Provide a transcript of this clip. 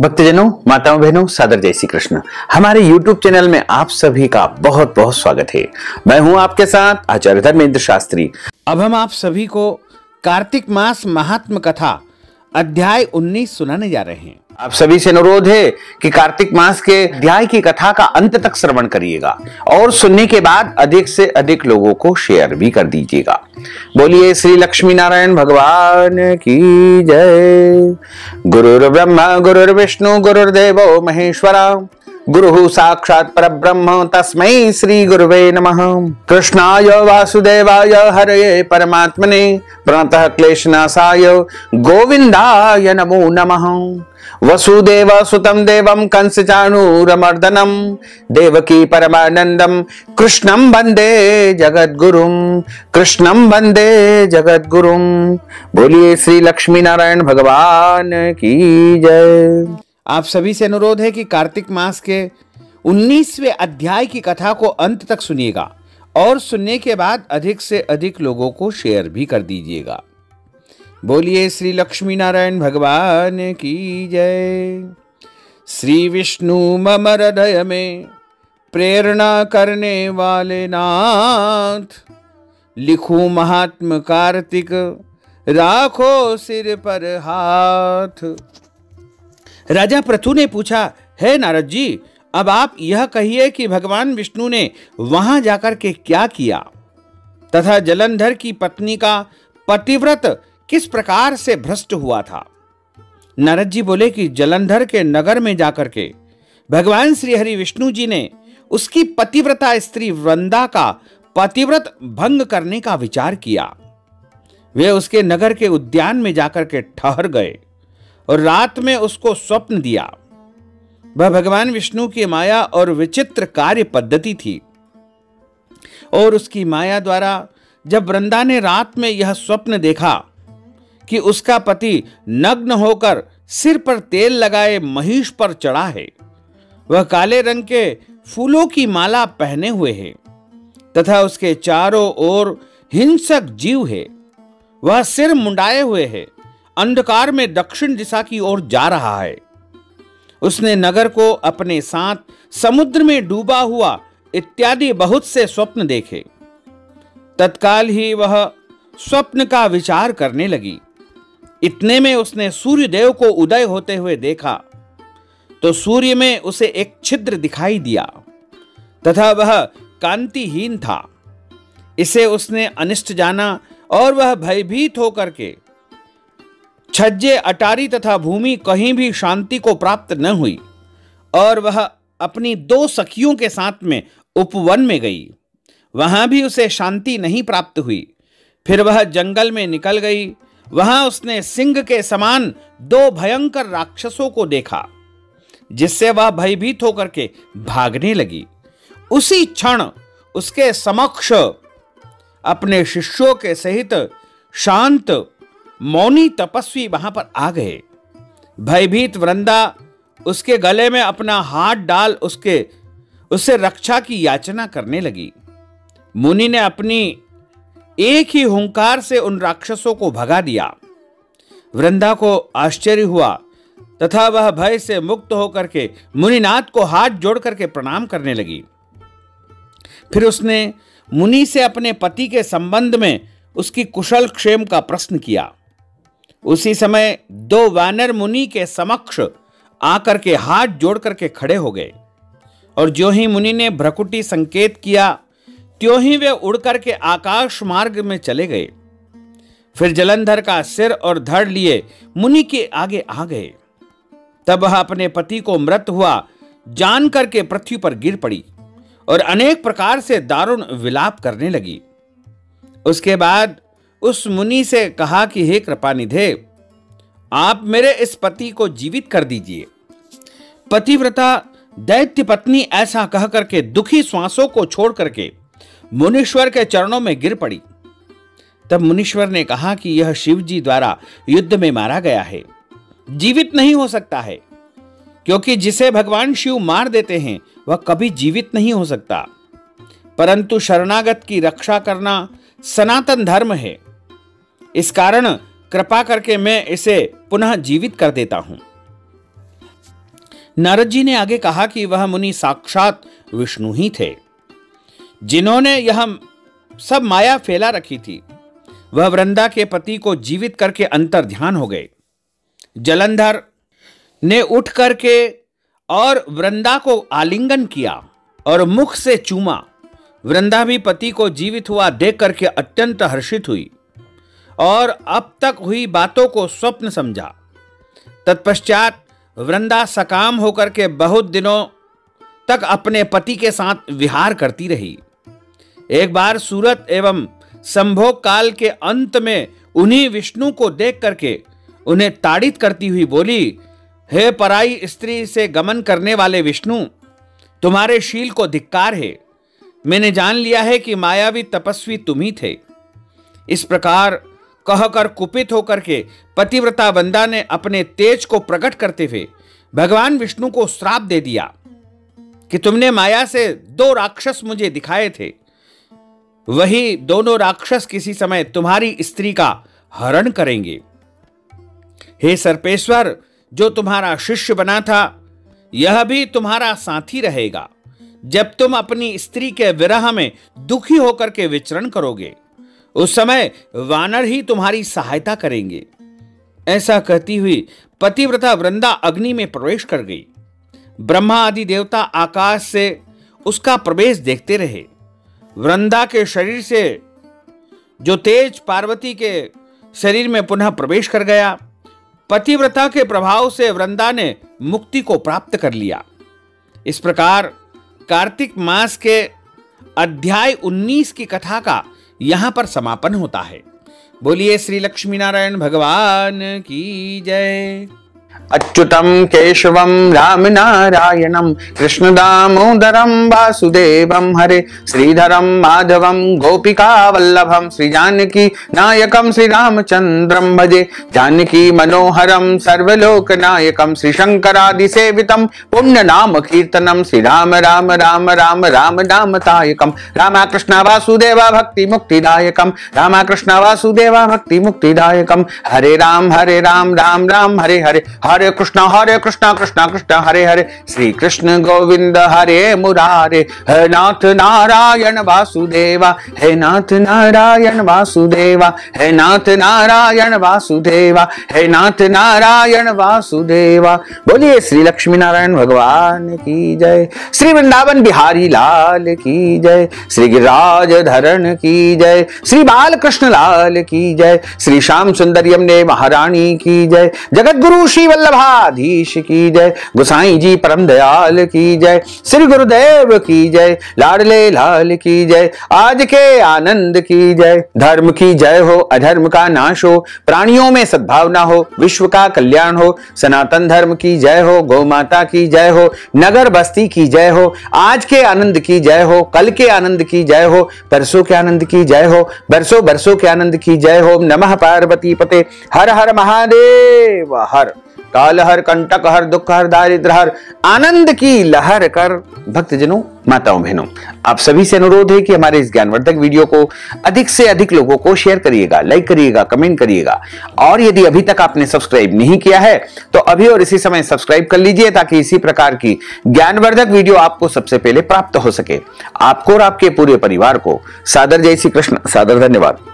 भक्तजनों, माताओं, बहनों, सादर जय श्री कृष्ण। हमारे YouTube चैनल में आप सभी का बहुत बहुत स्वागत है। मैं हूं आपके साथ आचार्य धर्मेंद्र शास्त्री। अब हम आप सभी को कार्तिक मास महात्म कथा अध्याय 19 सुनाने जा रहे हैं। आप सभी से अनुरोध है कि कार्तिक मास के अध्याय की कथा का अंत तक श्रवण करिएगा और सुनने के बाद अधिक से अधिक लोगों को शेयर भी कर दीजिएगा। बोलिए श्री लक्ष्मी नारायण भगवान की जय। गुरुर्ब्रह्मा गुरुर्विष्णु गुरुर्देवो महेश्वरा, गुरुः साक्षात् परब्रह्म तस्मै श्री गुरुवे नमः। कृष्णाय वासुदेवाय हरये परमात्मने प्रणतः क्लेशनाशाय गोविन्दाय नमो नमः। वसुदेव सुतं देवं कंसचाणूरमर्दनं देवकी परमानंदं कृष्णं वंदे जगद्गुरुं, कृष्णं वंदे जगद्गुरुं। बोलिए श्री लक्ष्मी नारायण भगवान की जय। आप सभी से अनुरोध है कि कार्तिक मास के 19वें अध्याय की कथा को अंत तक सुनिएगा और सुनने के बाद अधिक से अधिक लोगों को शेयर भी कर दीजिएगा। बोलिए श्री लक्ष्मी नारायण भगवान की जय। श्री विष्णु मम हृदय में प्रेरणा करने वाले नाथ, लिखूं महात्म कार्तिक राखो सिर पर हाथ। राजा पृथु ने पूछा, हे नारद जी, अब आप यह कहिए कि भगवान विष्णु ने वहां जाकर के क्या किया तथा जलंधर की पत्नी का पतिव्रत किस प्रकार से भ्रष्ट हुआ था। नारद जी बोले कि जलंधर के नगर में जाकर के भगवान श्री हरि विष्णु जी ने उसकी पतिव्रता स्त्री वृंदा का पतिव्रत भंग करने का विचार किया। वे उसके नगर के उद्यान में जाकर के ठहर गए और रात में उसको स्वप्न दिया। वह भगवान विष्णु की माया और विचित्र कार्य पद्धति थी और उसकी माया द्वारा जब वृंदा ने रात में यह स्वप्न देखा कि उसका पति नग्न होकर सिर पर तेल लगाए महिष पर चढ़ा है, वह काले रंग के फूलों की माला पहने हुए है तथा उसके चारों ओर हिंसक जीव है, वह सिर मुंडाए हुए है, अंधकार में दक्षिण दिशा की ओर जा रहा है। उसने नगर को अपने साथ समुद्र में डूबा हुआ इत्यादि बहुत से स्वप्न देखे। तत्काल ही वह स्वप्न का विचार करने लगी। इतने में उसने सूर्य देव को उदय होते हुए देखा तो सूर्य में उसे एक छिद्र दिखाई दिया तथा वह कांतिहीन था। इसे उसने अनिष्ट जाना और वह भयभीत होकर के छज्जे, अटारी तथा भूमि कहीं भी शांति को प्राप्त न हुई और वह अपनी 2 सखियों के साथ में उपवन में गई। वहां भी उसे शांति नहीं प्राप्त हुई। फिर वह जंगल में निकल गई। वहां उसने सिंह के समान 2 भयंकर राक्षसों को देखा जिससे वह भयभीत होकर के भागने लगी। उसी क्षण उसके समक्ष अपने शिष्यों के सहित शांत मौनी तपस्वी वहां पर आ गए। भयभीत वृंदा उसके गले में अपना हाथ डाल उससे रक्षा की याचना करने लगी। मुनि ने अपनी एक ही हुंकार से उन राक्षसों को भगा दिया। वृंदा को आश्चर्य हुआ तथा वह भय से मुक्त होकर के मुनिनाथ को हाथ जोड़ करके प्रणाम करने लगी। फिर उसने मुनि से अपने पति के संबंध में उसकी कुशल क्षेम का प्रश्न किया। उसी समय 2 वानर मुनि के समक्ष आकर के हाथ जोड़ करके खड़े हो गए और जो ही मुनि ने भ्रकुटी संकेत किया त्यों ही वे उड़ करके आकाश मार्ग में चले गए। फिर जलंधर का सिर और धड़ लिए मुनि के आगे आ गए। तब वह अपने पति को मृत हुआ जान करके पृथ्वी पर गिर पड़ी और अनेक प्रकार से दारुण विलाप करने लगी। उसके बाद उस मुनि से कहा कि हे कृपानिधे, आप मेरे इस पति को जीवित कर दीजिए। पतिव्रता दैत्य पत्नी ऐसा कह करके दुखी श्वासों को छोड़ करके मुनीश्वर के चरणों में गिर पड़ी। तब मुनीश्वर ने कहा कि यह शिव जी द्वारा युद्ध में मारा गया है, जीवित नहीं हो सकता है, क्योंकि जिसे भगवान शिव मार देते हैं वह कभी जीवित नहीं हो सकता। परंतु शरणागत की रक्षा करना सनातन धर्म है। इस कारण कृपा करके मैं इसे पुनः जीवित कर देता हूं। नारद जी ने आगे कहा कि वह मुनि साक्षात विष्णु ही थे, जिन्होंने यह सब माया फैला रखी थी। वह वृंदा के पति को जीवित करके अंतर ध्यान हो गए। जलंधर ने उठ करके और वृंदा को आलिंगन किया और मुख से चूमा। वृंदा भी पति को जीवित हुआ देख करके अत्यंत हर्षित हुई और अब तक हुई बातों को स्वप्न समझा। तत्पश्चात वृंदा सकाम होकर के बहुत दिनों तक अपने पति के साथ विहार करती रही। एक बार सूरत एवं संभोग काल के अंत में उन्हीं विष्णु को देख करके उन्हें ताड़ित करती हुई बोली, हे पराई स्त्री से गमन करने वाले विष्णु, तुम्हारे शील को धिक्कार है। मैंने जान लिया है कि मायावी तपस्वी तुम ही थे। इस प्रकार कहकर कुपित होकर के पतिव्रता वृंदा ने अपने तेज को प्रकट करते हुए भगवान विष्णु को श्राप दे दिया कि तुमने माया से 2 राक्षस मुझे दिखाए थे, वही दोनों राक्षस किसी समय तुम्हारी स्त्री का हरण करेंगे। हे सर्पेश्वर, जो तुम्हारा शिष्य बना था यह भी तुम्हारा साथी रहेगा। जब तुम अपनी स्त्री के विरह में दुखी होकर के विचरण करोगे, उस समय वानर ही तुम्हारी सहायता करेंगे। ऐसा कहती हुई पतिव्रता वृंदा अग्नि में प्रवेश कर गई। ब्रह्मा आदि देवता आकाश से उसका प्रवेश देखते रहे। वृंदा के शरीर से जो तेज पार्वती के शरीर में पुनः प्रवेश कर गया। पतिव्रता के प्रभाव से वृंदा ने मुक्ति को प्राप्त कर लिया। इस प्रकार कार्तिक मास के अध्याय 19 की कथा का यहां पर समापन होता है। बोलिए श्री लक्ष्मी नारायण भगवान की जय। अच्युतम केशवम राम नारायणम कृष्ण दामोदरम वासुदेवम हरे श्रीधरम माधवम गोपिका वल्लभम श्री जानकी नायकम श्री रामचंद्रम भजे जानकी मनोहरम सर्वलोक नायकम श्री शंकरादि सेवितम पुण्य नाम कीर्तनम श्री राम राम राम राम राम नाम तायकम रामा कृष्ण वासुदेवा भक्ति मुक्तिदायकम रामा कृष्ण वासुदेवा भक्ति मुक्तिदायकम हरे राम राम राम हरे हरे हरे कृष्ण कृष्ण कृष्ण हरे हरे श्री कृष्ण गोविंद हरे मुरारे हे नाथ नारायण वासुदेवा हे नाथ नारायण वासुदेवा हे नाथ नारायण वासुदेवा हे नाथ नारायण वासुदेवा। बोलिए श्री लक्ष्मी नारायण भगवान की जय। श्री वृंदावन बिहारी लाल की जय। श्री गिरिराज धरण की जय। श्री बालकृष्ण लाल की जय। श्री श्याम सुंदर यमुने महारानी की जय। जगत गुरु श्री वल्लभाधीश की जय। गोसाई जी परम दयाल की जय। श्री गुरुदेव की जय। लाडले लाल की जय। आज के आनंद की जय। धर्म की जय हो, अधर्म का नाश हो, प्राणियों में सद्भावना हो, विश्व का कल्याण हो। सनातन धर्म की जय हो, गौ माता की जय हो, नगर बस्ती की जय हो। आज के आनंद की जय हो, कल के आनंद की जय हो, परसों के आनंद की जय हो, बरसों बरसों के आनंद की जय हो। नमः पार्वती पते हर हर महादेव हर। काल हर, कंटक हर, दुख हर, दारिद्र हर, आनंद की लहर कर। भक्तजनों, माताओं बहनों, आप सभी से अनुरोध है कि हमारे इस ज्ञानवर्धक वीडियो को अधिक से अधिक लोगों को शेयर करिएगा, लाइक करिएगा, कमेंट करिएगा। और यदि अभी तक आपने सब्सक्राइब नहीं किया है तो अभी और इसी समय सब्सक्राइब कर लीजिए, ताकि इसी प्रकार की ज्ञानवर्धक वीडियो आपको सबसे पहले प्राप्त हो सके। आपको और आपके पूरे परिवार को सादर जय श्री कृष्ण, सादर धन्यवाद।